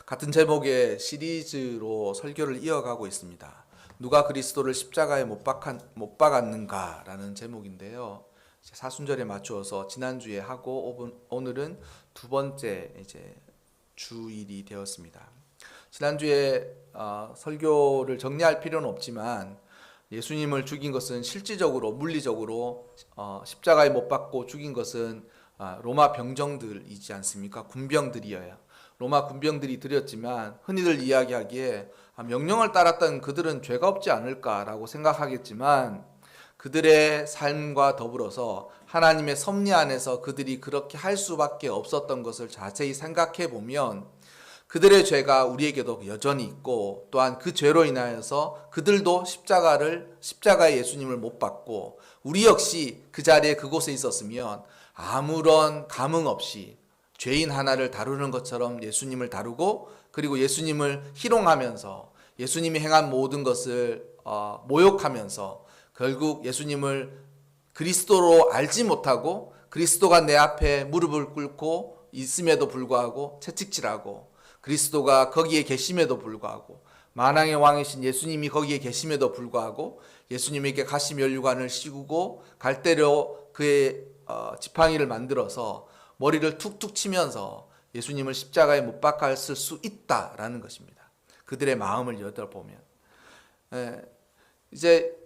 같은 제목의 시리즈로 설교를 이어가고 있습니다. 누가 그리스도를 십자가에 못 박았는가라는 제목인데요. 사순절에 맞추어서 지난주에 하고 오늘은 두 번째 주일이 되었습니다. 지난주에 설교를 정리할 필요는 없지만 예수님을 죽인 것은 실질적으로 물리적으로 십자가에 못 박고 죽인 것은 로마 병정들이지 않습니까? 군병들이어야 로마 군병들이 드렸지만 흔히들 이야기하기에 명령을 따랐던 그들은 죄가 없지 않을까라고 생각하겠지만 그들의 삶과 더불어서 하나님의 섭리 안에서 그들이 그렇게 할 수밖에 없었던 것을 자세히 생각해 보면 그들의 죄가 우리에게도 여전히 있고 또한 그 죄로 인하여서 그들도 십자가에 예수님을 못 박고 우리 역시 그 자리에 그곳에 있었으면 아무런 감흥 없이 죄인 하나를 다루는 것처럼 예수님을 다루고 그리고 예수님을 희롱하면서 예수님이 행한 모든 것을 모욕하면서 결국 예수님을 그리스도로 알지 못하고 그리스도가 내 앞에 무릎을 꿇고 있음에도 불구하고 채찍질하고 그리스도가 거기에 계심에도 불구하고 만왕의 왕이신 예수님이 거기에 계심에도 불구하고 예수님에게 가시 면류관을 씌우고 갈대로 그의 지팡이를 만들어서 머리를 툭툭 치면서 예수님을 십자가에 못 박았을 수 있다라는 것입니다. 그들의 마음을 열어보면 이제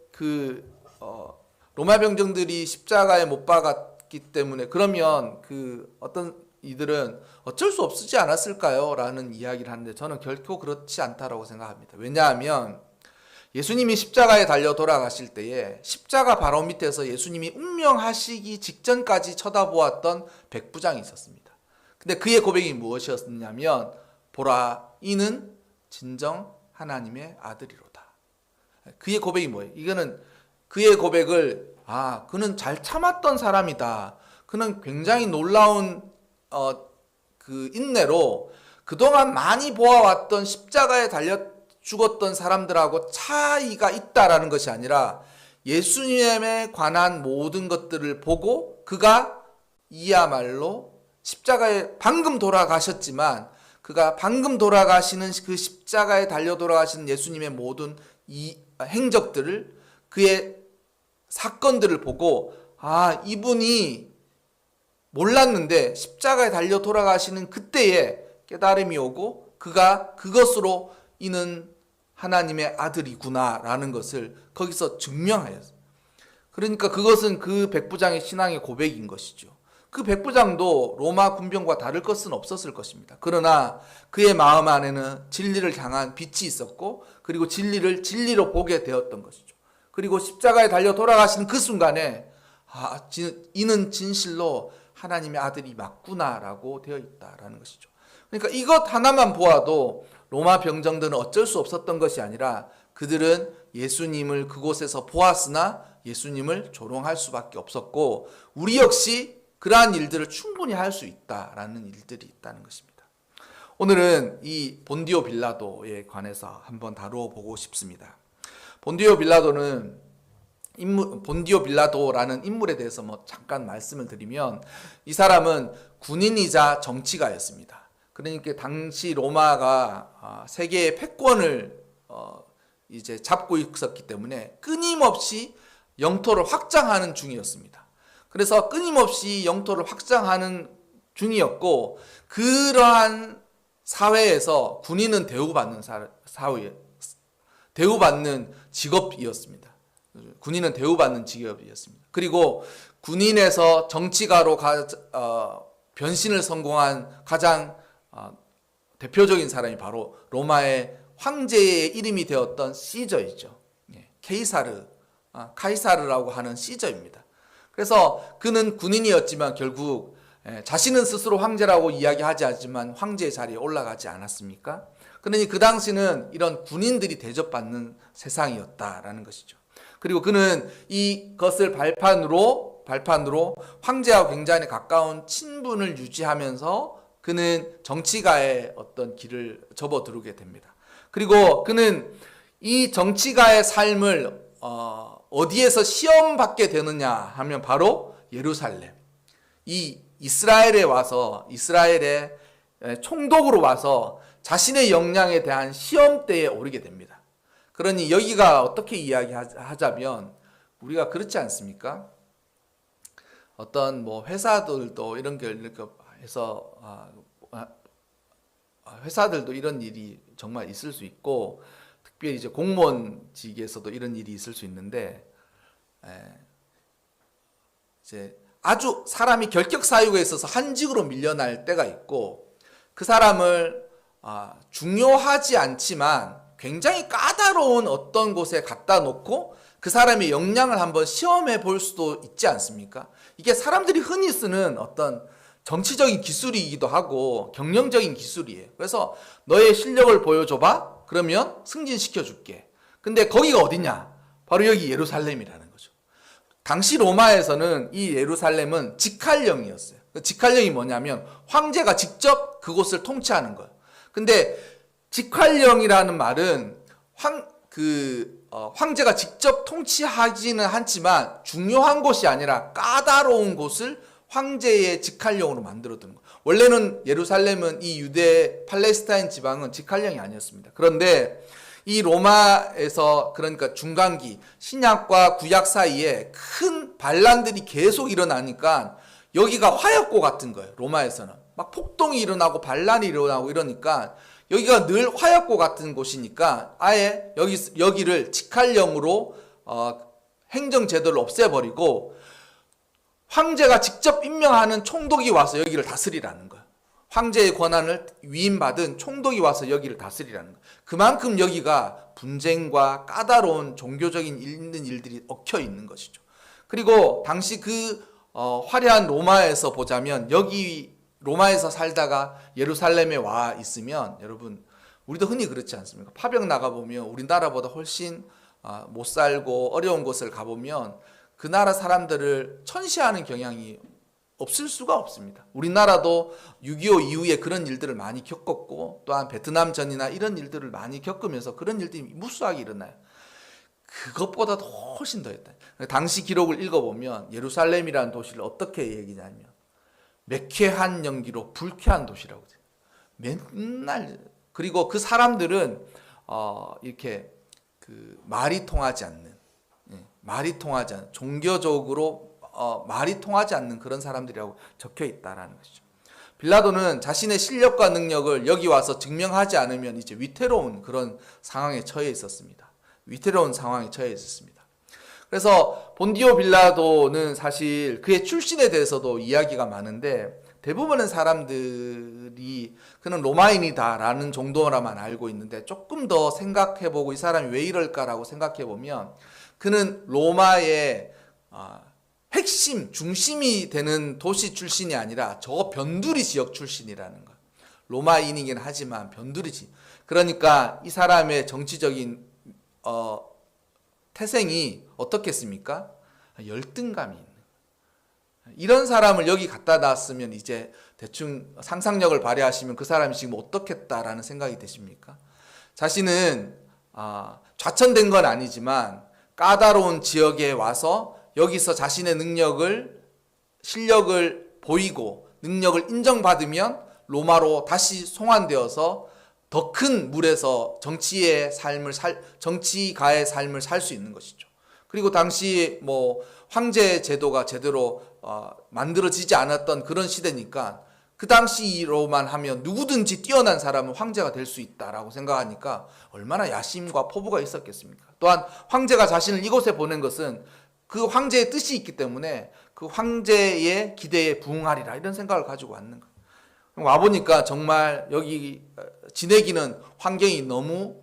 로마 병정들이 십자가에 못 박았기 때문에 그러면 어떤 이들은 어쩔 수 없지 않았을까요? 라는 이야기를 하는데 저는 결코 그렇지 않다라고 생각합니다. 왜냐하면 예수님이 십자가에 달려 돌아가실 때에 십자가 바로 밑에서 예수님이 운명하시기 직전까지 쳐다보았던 백부장이 있었습니다. 근데 그의 고백이 무엇이었냐면 보라 이는 진정 하나님의 아들이로다. 그의 고백이 뭐예요? 이거는 그의 고백을 그는 잘 참았던 사람이다. 그는 굉장히 놀라운 그 인내로 그동안 많이 보아왔던 십자가에 달려 죽었던 사람들하고 차이가 있다라는 것이 아니라 예수님에 관한 모든 것들을 보고 그가 이야말로 십자가에 방금 돌아가셨지만 그가 방금 돌아가시는 그 십자가에 달려 돌아가시는 예수님의 모든 이 행적들을 그의 사건들을 보고 이분이 몰랐는데 십자가에 달려 돌아가시는 그때에 깨달음이 오고 그가 그것으로 이는 하나님의 아들이구나라는 것을 거기서 증명하였어요. 그러니까 그것은 그 백부장의 신앙의 고백인 것이죠. 그 백부장도 로마 군병과 다를 것은 없었을 것입니다. 그러나 그의 마음 안에는 진리를 향한 빛이 있었고 그리고 진리를 진리로 보게 되었던 것이죠. 그리고 십자가에 달려 돌아가시는 그 순간에 이는 진실로 하나님의 아들이 맞구나라고 되어 있다라는 것이죠. 그러니까 이것 하나만 보아도 로마 병정들은 어쩔 수 없었던 것이 아니라 그들은 예수님을 그곳에서 보았으나 예수님을 조롱할 수밖에 없었고 우리 역시 그러한 일들을 충분히 할 수 있다라는 일들이 있다는 것입니다. 오늘은 이 본디오 빌라도에 관해서 한번 다루어 보고 싶습니다. 본디오 빌라도라는 인물에 대해서 잠깐 말씀을 드리면 이 사람은 군인이자 정치가였습니다. 그러니까 당시 로마가 세계의 패권을 이제 잡고 있었기 때문에 끊임없이 영토를 확장하는 중이었습니다. 그래서 끊임없이 영토를 확장하는 중이었고 그러한 사회에서 군인은 대우받는 직업이었습니다. 군인은 대우받는 직업이었습니다. 그리고 군인에서 정치가로 변신을 성공한 가장 대표적인 사람이 바로 로마의 황제의 이름이 되었던 시저이죠. 카이사르라고 하는 시저입니다. 그래서 그는 군인이었지만 결국 자신은 스스로 황제라고 이야기하지 않지만 황제의 자리에 올라가지 않았습니까? 그러니 그 당시는 이런 군인들이 대접받는 세상이었다라는 것이죠. 그리고 그는 이것을 발판으로 황제와 굉장히 가까운 친분을 유지하면서 그는 정치가의 어떤 길을 접어들게 됩니다. 그리고 그는 이 정치가의 삶을 어디에서 시험받게 되느냐 하면 바로 예루살렘. 이 이스라엘의 총독으로 와서 자신의 역량에 대한 시험대에 오르게 됩니다. 그러니 여기가 어떻게 이야기하자면 우리가 그렇지 않습니까? 어떤 뭐 회사들도 이런 게 해서 회사들도 이런 일이 정말 있을 수 있고, 특별히 이제 공무원직에서도 이런 일이 있을 수 있는데, 이제 아주 사람이 결격 사유가 있어서 한직으로 밀려날 때가 있고, 그 사람을 중요하지 않지만 굉장히 까다로운 어떤 곳에 갖다 놓고 그 사람의 역량을 한번 시험해 볼 수도 있지 않습니까? 이게 사람들이 흔히 쓰는 어떤 정치적인 기술이기도 하고 경영적인 기술이에요. 그래서 너의 실력을 보여줘봐. 그러면 승진시켜 줄게. 근데 거기가 어디냐? 바로 여기 예루살렘이라는 거죠. 당시 로마에서는 이 예루살렘은 직할령이었어요. 직할령이 뭐냐면 황제가 직접 그곳을 통치하는 거예요. 근데 직할령이라는 말은 황제가 직접 통치하지는 않지만 중요한 곳이 아니라 까다로운 곳을 황제의 직할령으로 만들어두는 거예요. 원래는 예루살렘은 이 유대 팔레스타인 지방은 직할령이 아니었습니다. 그런데 이 로마에서, 그러니까 중간기 신약과 구약 사이에 큰 반란들이 계속 일어나니까 여기가 화약고 같은 거예요. 로마에서는 막 폭동이 일어나고 반란이 일어나고 이러니까 여기가 늘 화약고 같은 곳이니까 아예 여기를 직할령으로 행정제도를 없애버리고 황제가 직접 임명하는 총독이 와서 여기를 다스리라는 거예요. 황제의 권한을 위임받은 총독이 와서 여기를 다스리라는 거예요. 그만큼 여기가 분쟁과 까다로운 종교적인 있는 일들이 얽혀 있는 것이죠. 그리고 당시 화려한 로마에서 보자면, 여기 로마에서 살다가 예루살렘에 와 있으면, 여러분 우리도 흔히 그렇지 않습니까? 파병 나가보면 우리나라보다 훨씬 못 살고 어려운 곳을 가보면 그 나라 사람들을 천시하는 경향이 없을 수가 없습니다. 우리나라도 6.25 이후에 그런 일들을 많이 겪었고, 또한 베트남 전이나 이런 일들을 많이 겪으면서 그런 일들이 무수하게 일어나요. 그것보다도 훨씬 더 했다. 당시 기록을 읽어보면 예루살렘이라는 도시를 어떻게 얘기냐면 매캐한 연기로 불쾌한 도시라고 해요. 맨날. 그리고 그 사람들은 이렇게 말이 통하지 않는, 종교적으로 말이 통하지 않는 그런 사람들이라고 적혀 있다라는 것이죠. 빌라도는 자신의 실력과 능력을 여기 와서 증명하지 않으면 이제 위태로운 그런 상황에 처해 있었습니다. 그래서 본디오 빌라도는 사실 그의 출신에 대해서도 이야기가 많은데, 대부분의 사람들이 그는 로마인이다라는 정도라만 알고 있는데, 조금 더 생각해보고 이 사람이 왜 이럴까라고 생각해보면 그는 로마의 핵심, 중심이 되는 도시 출신이 아니라 저 변두리 지역 출신이라는 것. 로마인이긴 하지만 변두리 지역. 그러니까 이 사람의 정치적인 태생이 어떻겠습니까? 열등감이 있는. 이런 사람을 여기 갖다 놨으면 이제 대충 상상력을 발휘하시면 그 사람이 지금 어떻겠다라는 생각이 드십니까? 자신은 좌천된 건 아니지만 까다로운 지역에 와서 여기서 자신의 실력을 보이고 능력을 인정받으면 로마로 다시 송환되어서 더 큰 물에서 정치가의 삶을 살 수 있는 것이죠. 그리고 당시 황제 제도가 제대로 만들어지지 않았던 그런 시대니까 그 당시로만 하면 누구든지 뛰어난 사람은 황제가 될 수 있다라고 생각하니까 얼마나 야심과 포부가 있었겠습니까? 또한 황제가 자신을 이곳에 보낸 것은 그 황제의 뜻이 있기 때문에 그 황제의 기대에 부응하리라, 이런 생각을 가지고 왔는 거예요. 와보니까 정말 여기 지내기는 환경이 너무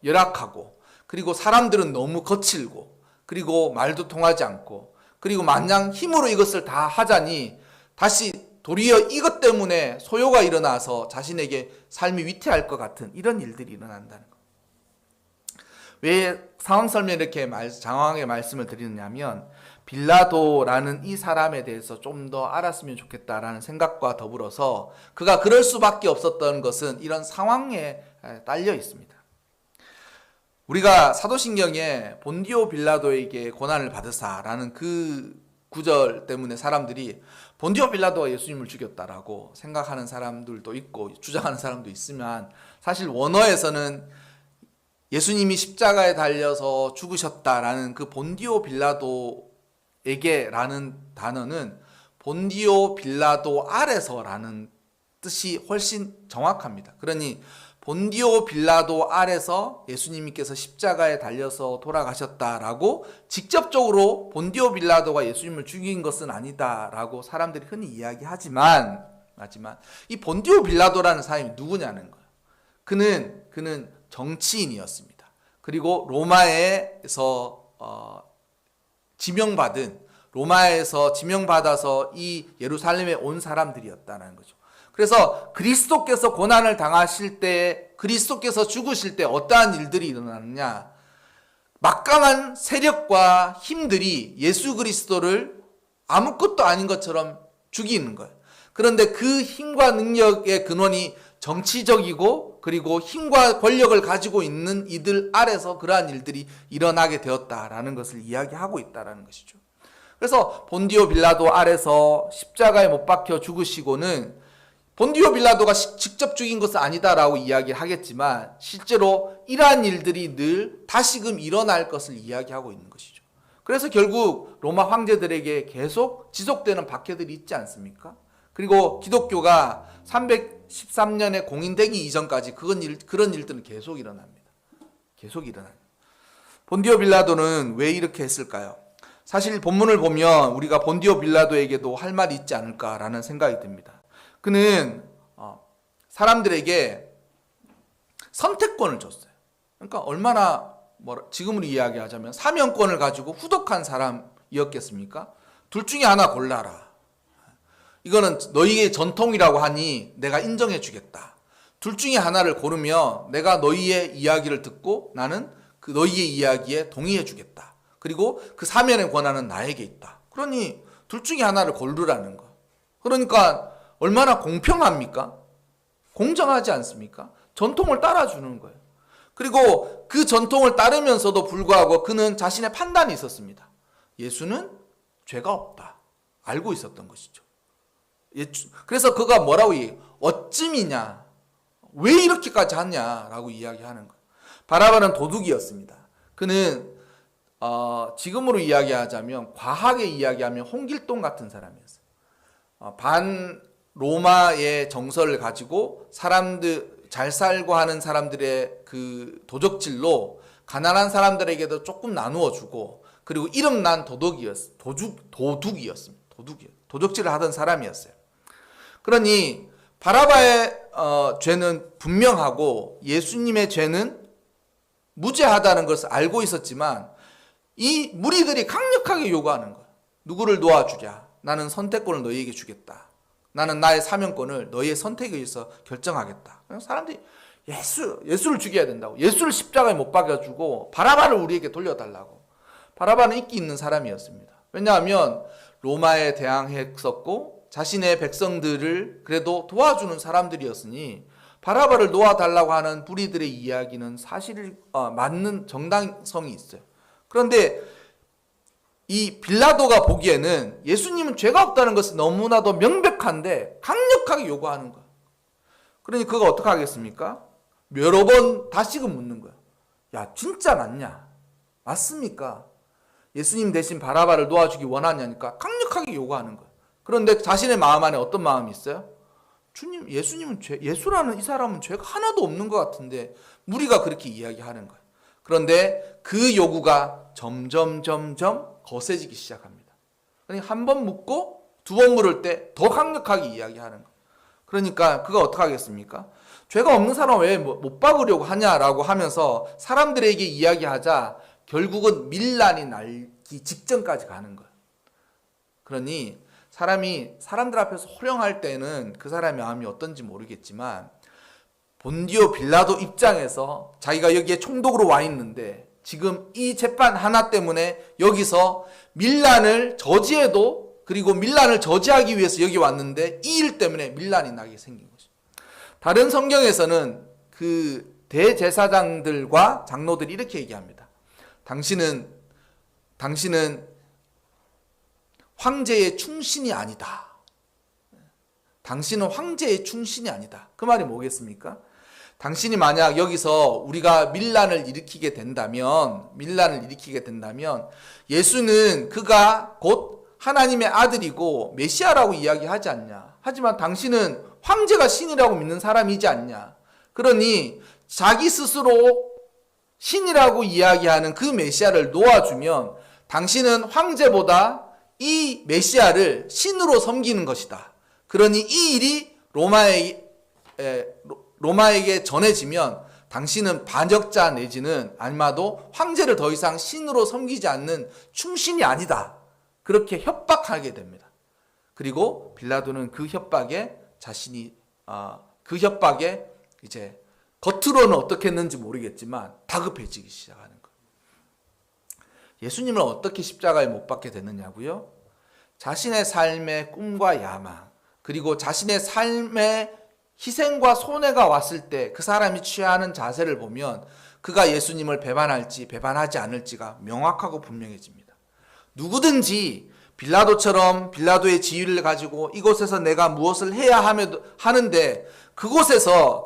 열악하고, 그리고 사람들은 너무 거칠고, 그리고 말도 통하지 않고, 그리고 마냥 힘으로 이것을 다 하자니 다시 도리어 이것 때문에 소요가 일어나서 자신에게 삶이 위태할 것 같은 이런 일들이 일어난다는 것. 왜 상황 설명에 이렇게 장황하게 말씀을 드리느냐면, 빌라도라는 이 사람에 대해서 좀 더 알았으면 좋겠다라는 생각과 더불어서 그가 그럴 수밖에 없었던 것은 이런 상황에 딸려 있습니다. 우리가 사도신경에 본디오 빌라도에게 고난을 받으사라는 그 구절 때문에 사람들이 본디오 빌라도가 예수님을 죽였다라고 생각하는 사람들도 있고 주장하는 사람도 있으면, 사실 원어에서는 예수님이 십자가에 달려서 죽으셨다라는 그 본디오 빌라도에게라는 단어는 본디오 빌라도 아래서라는 뜻이 훨씬 정확합니다. 그러니 본디오 빌라도 아래서 예수님께서 십자가에 달려서 돌아가셨다라고 직접적으로 본디오 빌라도가 예수님을 죽인 것은 아니다라고 사람들이 흔히 이야기하지만, 이 본디오 빌라도라는 사람이 누구냐는 거예요. 그는 정치인이었습니다. 그리고 로마에서 지명받아서 이 예루살렘에 온 사람들이었다는 거죠. 그래서 그리스도께서 고난을 당하실 때, 그리스도께서 죽으실 때 어떠한 일들이 일어나느냐, 막강한 세력과 힘들이 예수 그리스도를 아무것도 아닌 것처럼 죽이는 거예요. 그런데 그 힘과 능력의 근원이 정치적이고, 그리고 힘과 권력을 가지고 있는 이들 아래서 그러한 일들이 일어나게 되었다라는 것을 이야기하고 있다는 것이죠. 그래서 본디오 빌라도 아래서 십자가에 못 박혀 죽으시고는, 본디오 빌라도가 직접 죽인 것은 아니다라고 이야기하겠지만 실제로 이러한 일들이 늘 다시금 일어날 것을 이야기하고 있는 것이죠. 그래서 결국 로마 황제들에게 계속 지속되는 박해들이 있지 않습니까? 그리고 기독교가 313년에 공인되기 이전까지 그런 일들은 계속 일어납니다. 계속 일어나요. 본디오 빌라도는 왜 이렇게 했을까요? 사실 본문을 보면 우리가 본디오 빌라도에게도 할 말이 있지 않을까라는 생각이 듭니다. 그는 사람들에게 선택권을 줬어요. 그러니까 얼마나 지금으로 이야기하자면 사명권을 가지고 후덕한 사람이었겠습니까? 둘 중에 하나 골라라. 이거는 너희의 전통이라고 하니 내가 인정해 주겠다. 둘 중에 하나를 고르면 내가 너희의 이야기를 듣고 나는 그 너희의 이야기에 동의해 주겠다. 그리고 그 사면의 권한은 나에게 있다. 그러니 둘 중에 하나를 고르라는 거. 그러니까 얼마나 공평합니까? 공정하지 않습니까? 전통을 따라주는 거예요. 그리고 그 전통을 따르면서도 불구하고 그는 자신의 판단이 있었습니다. 예수는 죄가 없다. 알고 있었던 것이죠. 그래서 그가 뭐라고 얘기해요? 어쯤이냐? 왜 이렇게까지 하냐라고 이야기하는 거예요. 바라바는 도둑이었습니다. 그는 지금으로 이야기하자면, 과하게 이야기하면 홍길동 같은 사람이었어요. 반 로마의 정서를 가지고 사람들 잘 살고 하는 사람들의 그 도적질로 가난한 사람들에게도 조금 나누어 주고, 그리고 이름난 도둑이었습니다. 도적질을 하던 사람이었어요. 그러니 바라바의 죄는 분명하고 예수님의 죄는 무죄하다는 것을 알고 있었지만, 이 무리들이 강력하게 요구하는 거예요. 누구를 놓아주랴? 나는 선택권을 너희에게 주겠다. 나는 나의 사명권을 너희의 선택에 의해서 결정하겠다. 사람들이 예수를 죽여야 된다고, 예수를 십자가에 못 박아주고 바라바를 우리에게 돌려달라고. 바라바는 인기 있는 사람이었습니다. 왜냐하면 로마에 대항했었고 자신의 백성들을 그래도 도와주는 사람들이었으니 바라바를 놓아달라고 하는 부리들의 이야기는 사실 맞는 정당성이 있어요. 그런데 이 빌라도가 보기에는 예수님은 죄가 없다는 것은 너무나도 명백한데 강력하게 요구하는 거야. 그러니 그가 어떻게 하겠습니까? 여러 번 다시금 묻는 거야. 야, 진짜 맞냐? 맞습니까? 예수님 대신 바라바를 놓아주기 원하냐니까 강력하게 요구하는 거야. 그런데 자신의 마음 안에 어떤 마음이 있어요? 주님, 예수라는 이 사람은 죄가 하나도 없는 것 같은데 무리가 그렇게 이야기하는 거야. 그런데 그 요구가 점점 거세지기 시작합니다. 그러니까 한 번 묻고 두 번 물을 때 더 강력하게 이야기하는 거. 그러니까 그가 어떻게 하겠습니까? 죄가 없는 사람 왜 못 박으려고 하냐라고 하면서 사람들에게 이야기하자 결국은 밀란이 날기 직전까지 가는 거예요. 그러니 사람들 앞에서 호령할 때는 그 사람의 마음이 어떤지 모르겠지만, 본디오 빌라도 입장에서 자기가 여기에 총독으로 와 있는데 지금 이 재판 하나 때문에 여기서 밀란을 저지해도, 그리고 밀란을 저지하기 위해서 여기 왔는데 이 일 때문에 밀란이 나게 생긴 거죠. 다른 성경에서는 그 대제사장들과 장로들이 이렇게 얘기합니다. 당신은 황제의 충신이 아니다. 당신은 황제의 충신이 아니다. 그 말이 뭐겠습니까? 당신이 만약 여기서 우리가 밀란을 일으키게 된다면 예수는 그가 곧 하나님의 아들이고 메시아라고 이야기하지 않냐. 하지만 당신은 황제가 신이라고 믿는 사람이지 않냐. 그러니 자기 스스로 신이라고 이야기하는 그 메시아를 놓아주면 당신은 황제보다 이 메시아를 신으로 섬기는 것이다. 그러니 이 일이 로마에게 전해지면 당신은 반역자 내지는 아마도 황제를 더 이상 신으로 섬기지 않는 충신이 아니다. 그렇게 협박하게 됩니다. 그리고 빌라도는 그 협박에 이제 겉으로는 어떻게 했는지 모르겠지만 다급해지기 시작하는 거예요. 예수님을 어떻게 십자가에 못 박게 됐느냐고요? 자신의 삶의 꿈과 야망, 그리고 자신의 삶의 희생과 손해가 왔을 때 그 사람이 취하는 자세를 보면 그가 예수님을 배반할지 배반하지 않을지가 명확하고 분명해집니다. 누구든지 빌라도처럼 빌라도의 지위를 가지고 이곳에서 내가 무엇을 해야 하는데 그곳에서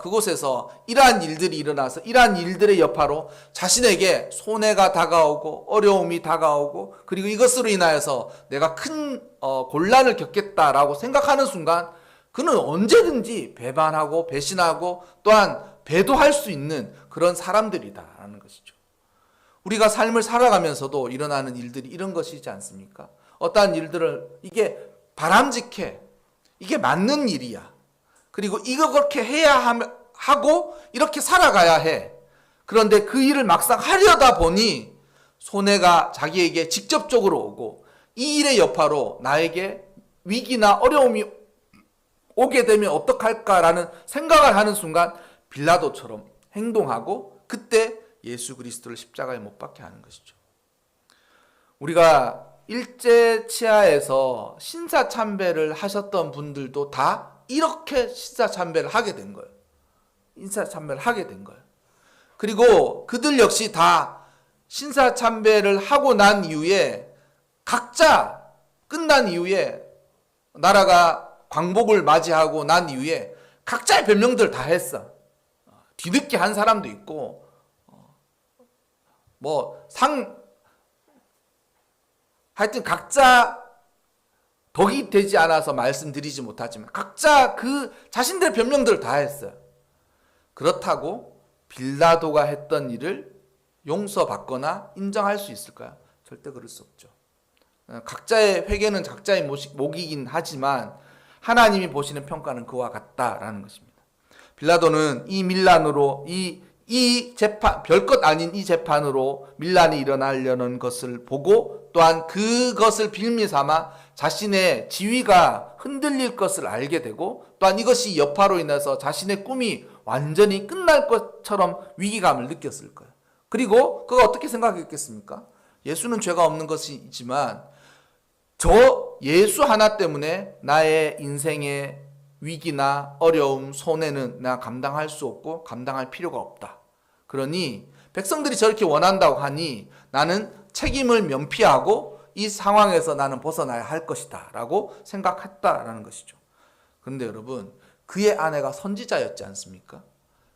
이러한 일들이 일어나서 이러한 일들의 여파로 자신에게 손해가 다가오고 어려움이 다가오고 그리고 이것으로 인하여서 내가 큰 곤란을 겪겠다라고 생각하는 순간 그는 언제든지 배반하고 배신하고 또한 배도할 수 있는 그런 사람들이다라는 것이죠. 우리가 삶을 살아가면서도 일어나는 일들이 이런 것이지 않습니까? 어떠한 일들을 이게 바람직해, 이게 맞는 일이야. 그리고 이거 그렇게 해야 하고 이렇게 살아가야 해. 그런데 그 일을 막상 하려다 보니 손해가 자기에게 직접적으로 오고 이 일의 여파로 나에게 위기나 어려움이 오게 되면 어떡할까라는 생각을 하는 순간 빌라도처럼 행동하고 그때 예수 그리스도를 십자가에 못 박게 하는 것이죠. 우리가 일제 치하에서 신사참배를 하셨던 분들도 다 이렇게 신사참배를 하게 된 거예요. 인사참배를 하게 된 거예요. 그리고 그들 역시 다 신사참배를 하고 난 이후에 각자 끝난 이후에 나라가 광복을 맞이하고 난 이후에 각자의 변명들 다 했어. 뒤늦게 한 사람도 있고 하여튼 각자 덕이 되지 않아서 말씀드리지 못하지만 각자 그 자신들의 변명들을 다 했어요. 그렇다고 빌라도가 했던 일을 용서받거나 인정할 수 있을까요? 절대 그럴 수 없죠. 각자의 회개는 각자의 몫이긴 하지만 하나님이 보시는 평가는 그와 같다라는 것입니다. 빌라도는 이 밀란으로 이 재판, 별것 아닌 이 재판으로 밀란이 일어나려는 것을 보고 또한 그것을 빌미 삼아 자신의 지위가 흔들릴 것을 알게 되고 또한 이것이 여파로 인해서 자신의 꿈이 완전히 끝날 것처럼 위기감을 느꼈을 거예요. 그리고 그가 어떻게 생각했겠습니까? 예수는 죄가 없는 것이지만 저 예수 하나 때문에 나의 인생의 위기나 어려움, 손해는 내가 감당할 수 없고 감당할 필요가 없다. 그러니 백성들이 저렇게 원한다고 하니 나는 책임을 면피하고 이 상황에서 나는 벗어나야 할 것이다 라고 생각했다라는 것이죠. 그런데 여러분, 그의 아내가 선지자였지 않습니까?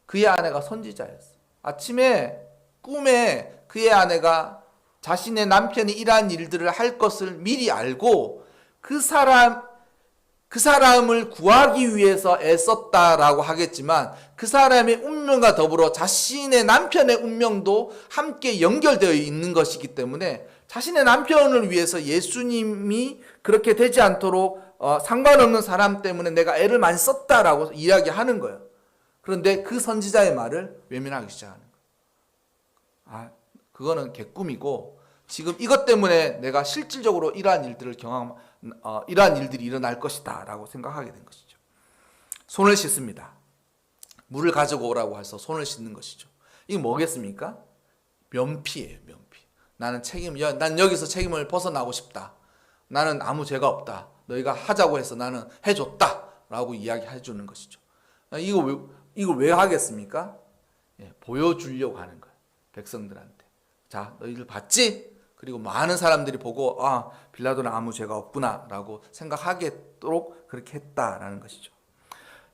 그의 아내가 선지자였어. 아침에 꿈에 그의 아내가 자신의 남편이 이러한 일들을 할 것을 미리 알고 그 사람을 구하기 위해서 애썼다라고 하겠지만 그 사람의 운명과 더불어 자신의 남편의 운명도 함께 연결되어 있는 것이기 때문에 자신의 남편을 위해서 예수님이 그렇게 되지 않도록 상관없는 사람 때문에 내가 애를 많이 썼다라고 이야기하는 거예요. 그런데 그 선지자의 말을 외면하기 시작하는 거예요. 그거는 개꿈이고 지금 이것 때문에 내가 실질적으로 이러한 일들이 일어날 것이다 라고 생각하게 된 것이죠. 손을 씻습니다. 물을 가지고 오라고 해서 손을 씻는 것이죠. 이게 뭐겠습니까? 면피예요. 면피. 난 여기서 책임을 벗어나고 싶다. 나는 아무 죄가 없다. 너희가 하자고 해서 나는 해줬다 라고 이야기해 주는 것이죠. 이걸 왜 하겠습니까? 보여주려고 하는 거예요. 백성들한테. 자, 너희들 봤지? 그리고 많은 사람들이 보고 빌라도는 아무 죄가 없구나라고 생각하도록 그렇게 했다라는 것이죠.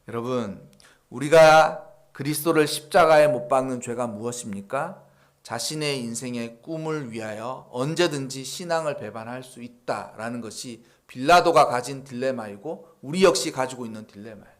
여러분, 우리가 그리스도를 십자가에 못 박는 죄가 무엇입니까? 자신의 인생의 꿈을 위하여 언제든지 신앙을 배반할 수 있다라는 것이 빌라도가 가진 딜레마이고 우리 역시 가지고 있는 딜레마예요.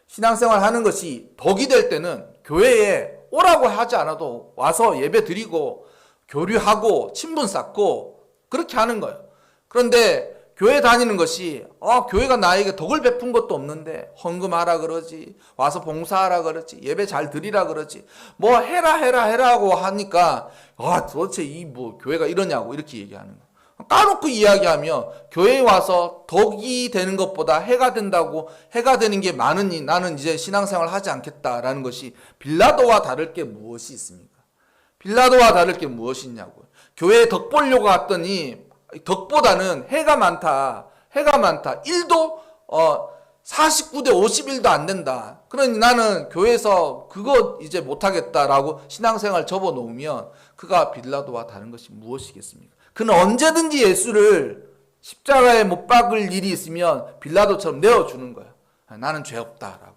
신앙생활 하는 것이 덕이 될 때는 교회에 오라고 하지 않아도 와서 예배 드리고 교류하고 친분 쌓고 그렇게 하는 거예요. 그런데 교회 다니는 것이 교회가 나에게 덕을 베푼 것도 없는데 헌금하라 그러지, 와서 봉사하라 그러지, 예배 잘 드리라 그러지, 뭐 해라 하고 하니까 도대체 교회가 이러냐고 이렇게 얘기하는 거예요. 까놓고 이야기하며 교회에 와서 덕이 되는 것보다 해가 된다고, 해가 되는 게 많으니 나는 이제 신앙생활 하지 않겠다라는 것이 빌라도와 다를 게 무엇이 있습니까? 빌라도와 다를 게 무엇이 있냐고요. 교회에 덕 보려고 갔더니 덕보다는 해가 많다. 1도 49대 51도 안 된다. 그러니 나는 교회에서 그거 이제 못하겠다라고 신앙생활 접어놓으면 그가 빌라도와 다른 것이 무엇이겠습니까? 그는 언제든지 예수를 십자가에 못 박을 일이 있으면 빌라도처럼 내어주는 거야. 나는 죄 없다라고.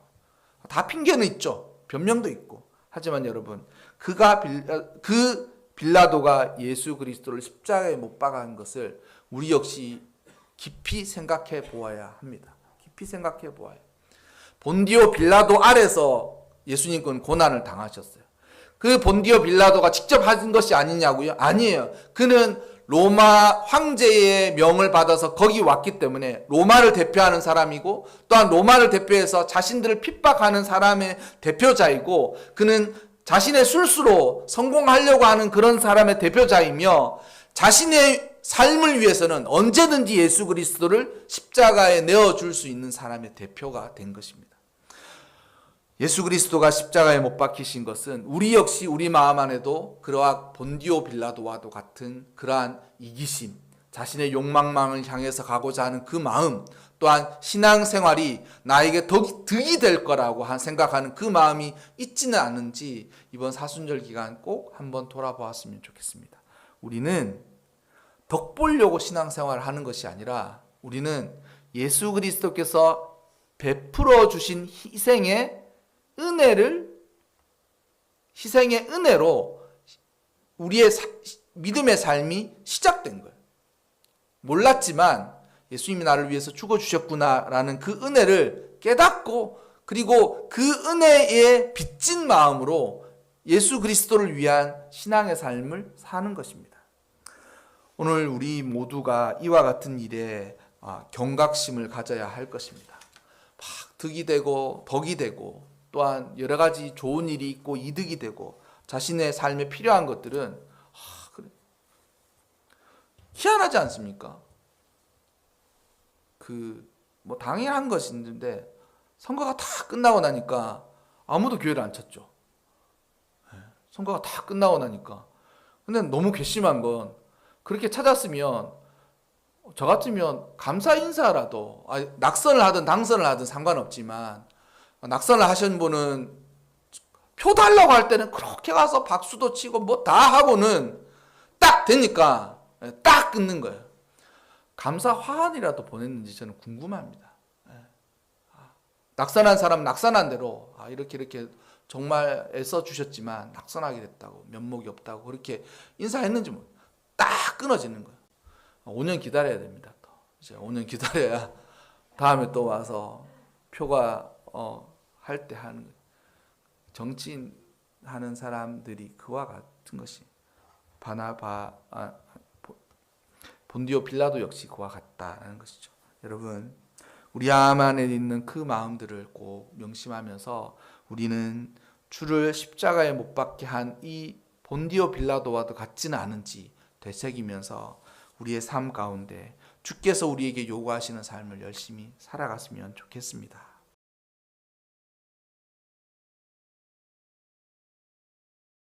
다 핑계는 있죠. 변명도 있고. 하지만 여러분, 그 빌라도가 예수 그리스도를 십자가에 못 박은 것을 우리 역시 깊이 생각해 보아야 합니다. 깊이 생각해 보아야. 본디오 빌라도 아래서 예수님은 고난을 당하셨어요. 그 본디오 빌라도가 직접 하신 것이 아니냐고요? 아니에요. 그는 로마 황제의 명을 받아서 거기 왔기 때문에 로마를 대표하는 사람이고 또한 로마를 대표해서 자신들을 핍박하는 사람의 대표자이고 그는 자신의 술수로 성공하려고 하는 그런 사람의 대표자이며 자신의 삶을 위해서는 언제든지 예수 그리스도를 십자가에 내어줄 수 있는 사람의 대표가 된 것입니다. 예수 그리스도가 십자가에 못 박히신 것은 우리 역시 우리 마음 안에도 그러한 본디오 빌라도와도 같은 그러한 이기심, 자신의 욕망만을 향해서 가고자 하는 그 마음, 또한 신앙생활이 나에게 덕이 될 거라고 생각하는 그 마음이 있지는 않은지 이번 사순절 기간 꼭 한번 돌아보았으면 좋겠습니다. 우리는 덕 보려고 신앙생활을 하는 것이 아니라 우리는 예수 그리스도께서 베풀어 주신 희생의 은혜로 우리의 믿음의 삶이 시작된 거예요. 몰랐지만 예수님이 나를 위해서 죽어주셨구나라는 그 은혜를 깨닫고 그리고 그 은혜에 빚진 마음으로 예수 그리스도를 위한 신앙의 삶을 사는 것입니다. 오늘 우리 모두가 이와 같은 일에 경각심을 가져야 할 것입니다. 막 덕이 되고 또한 여러 가지 좋은 일이 있고 이득이 되고 자신의 삶에 필요한 것들은 그래. 희한하지 않습니까? 뭐 당연한 것인데 선거가 다 끝나고 나니까 아무도 교회를 안 찾죠. 선거가 다 끝나고 나니까. 근데 너무 괘씸한 건 그렇게 찾았으면 저 같으면 감사 인사라도 낙선을 하든 당선을 하든 상관없지만 낙선을 하신 분은 표 달라고 할 때는 그렇게 가서 박수도 치고 뭐 다 하고는 딱 되니까 딱 끊는 거예요. 감사 화환이라도 보냈는지 저는 궁금합니다. 낙선한 사람 낙선한 대로 이렇게 정말 애써 주셨지만 낙선하게 됐다고 면목이 없다고 그렇게 인사했는지 딱 끊어지는 거예요. 5년 기다려야 됩니다. 또 이제 5년 기다려야 다음에 또 와서 표가 할 때 하는 거예요. 정치인 하는 사람들이 그와 같은 것이 본디오 빌라도 역시 그와 같다는 것이죠. 여러분, 우리 안에 있는 그 마음들을 꼭 명심하면서 우리는 주를 십자가에 못 박게 한 이 본디오 빌라도와도 같지는 않은지 되새기면서 우리의 삶 가운데 주께서 우리에게 요구하시는 삶을 열심히 살아갔으면 좋겠습니다.